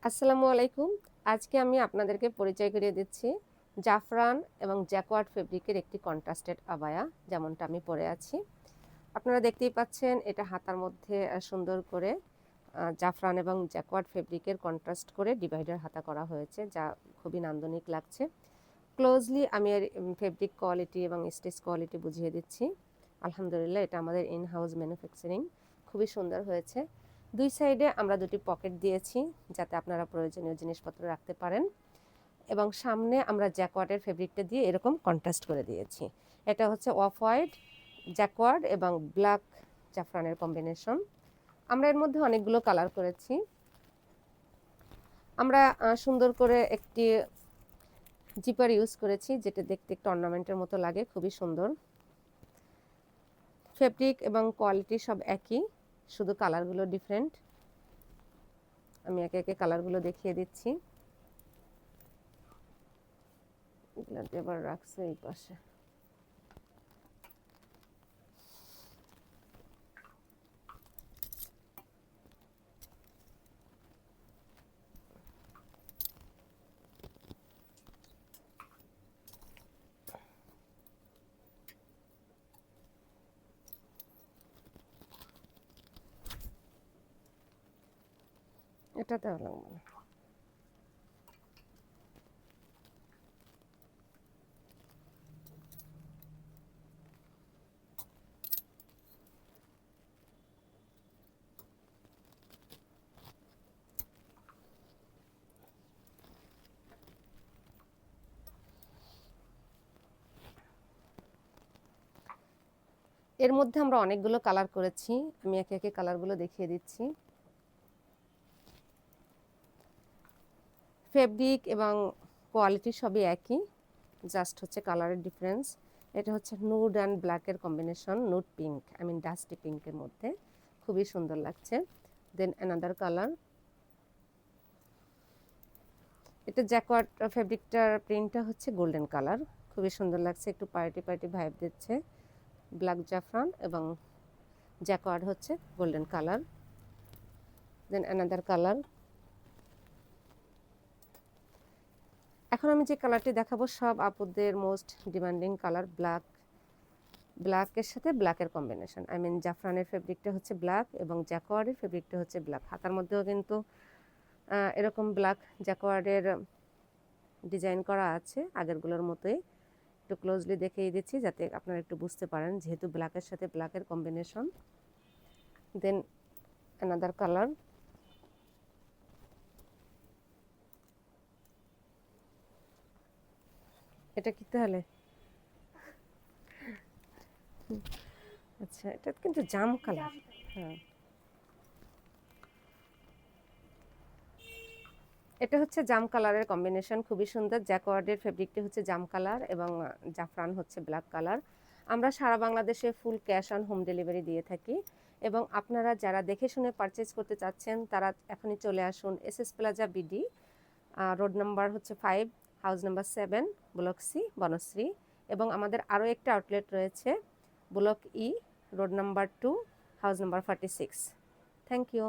আসসালামু আলাইকুম। আজকে আমি আপনাদেরকে পরিচয় করিয়ে দিচ্ছি জাফরান এবং জ্যাকওয়ার্ড ফেব্রিকের একটি কন্ট্রাস্টেড আবায়া, যেমনটা আমি পরে আছি। আপনারা দেখতেই পাচ্ছেন এটা হাতার মধ্যে সুন্দর করে জাফরান এবং জ্যাকওয়ার্ড ফেব্রিকের কন্ট্রাস্ট করে ডিভাইডার হাতা করা হয়েছে, যা খুবই নান্দনিক লাগছে। ক্লোজলি আমি এর ফেব্রিক কোয়ালিটি এবং স্টিচ কোয়ালিটি বুঝিয়ে দিচ্ছি। আলহামদুলিল্লাহ, এটা আমাদের ইন হাউস ম্যানুফ্যাকচারিং, খুবই সুন্দর হয়েছে। দুই সাইডে আমরা দুটি পকেট দিয়েছি যাতে আপনারা প্রয়োজনীয় জিনিসপত্র রাখতে পারেন, এবং সামনে আমরা জ্যাকওয়ার্ডের ফেব্রিকটা দিয়ে এরকম কন্ট্রাস্ট করে দিয়েছি। এটা হচ্ছে অফ হোয়াইট জ্যাকওয়ার্ড এবং ব্ল্যাক জাফরানের কম্বিনেশন। আমরা এর মধ্যে অনেকগুলো কালার করেছি। আমরা সুন্দর করে একটি জিপার ইউজ করেছি, যেটা দেখতে একটু অর্নামেন্টের মতো লাগে, খুবই সুন্দর। ফেব্রিক এবং কোয়ালিটি সব একই, শুধু কালারগুলো ডিফারেন্ট। আমি একে একে কালারগুলো দেখিয়ে দিচ্ছি। এবার রাখছে এই পাশে। এটাতে লাগবে না। এর মধ্যে আমরা অনেকগুলো কালার করেছি, আমি একে একে কালারগুলো দেখিয়ে দিচ্ছি। ফেব্রিক এবং কোয়ালিটি সবই একই, জাস্ট হচ্ছে কালারের ডিফারেন্স। এটা হচ্ছে নুড অ্যান্ড ব্ল্যাকের combination, nude pink, I mean dusty পিঙ্কের মধ্যে, খুবই সুন্দর লাগছে। Then another colour. এটা জ্যাকওয়ার্ড ফেব্রিকটার প্রিন্টটা হচ্ছে গোল্ডেন কালার, খুবই সুন্দর লাগছে, একটু পার্টি পার্টি ভাইব দিচ্ছে। ব্ল্যাক জাফরান এবং জ্যাকওয়ার্ড হচ্ছে golden colour. Then another colour. এখন আমি যে কালারটি দেখাবো সব আপুদের মোস্ট ডিমান্ডিং কালার, ব্ল্যাকের সাথে ব্ল্যাকের কম্বিনেশন, আই মিন জাফরানের ফেব্রিকটা হচ্ছে ব্ল্যাক এবং জ্যাকওয়ার্ডের ফেব্রিকটা হচ্ছে ব্ল্যাক। হাতার মধ্যেও কিন্তু এরকম ব্ল্যাক জ্যাকওয়ার্ডের ডিজাইন করা আছে আগেরগুলোর মতোই। একটু ক্লোজলি দেখিয়ে দিচ্ছি যাতে আপনারা একটু বুঝতে পারেন, যেহেতু ব্ল্যাকের সাথে ব্ল্যাকের কম্বিনেশন। দেন অ্যানাদার কালার। এটা কি তাহলে? আচ্ছা, এটা কিন্তু জাম কালার। হ্যাঁ, এটা হচ্ছে জাম কালারের কম্বিনেশন, খুবই সুন্দর। জ্যাকওয়ার্ডের ফেব্রিকটি হচ্ছে জাম কালার এবং জাফরান হচ্ছে ব্ল্যাক কালার। আমরা সারা বাংলাদেশে full cash on home delivery দিয়ে থাকি, এবং আপনারা যারা দেখে শুনে পারচেজ করতে চাচ্ছেন তারা এখনই চলে আসুন SS Plaza BD, road number হচ্ছে 5, house number 7, block C, Banasree. এবং আমাদের আরও একটা আউটলেট রয়েছে block E, road number 2, house number 46। Thank you.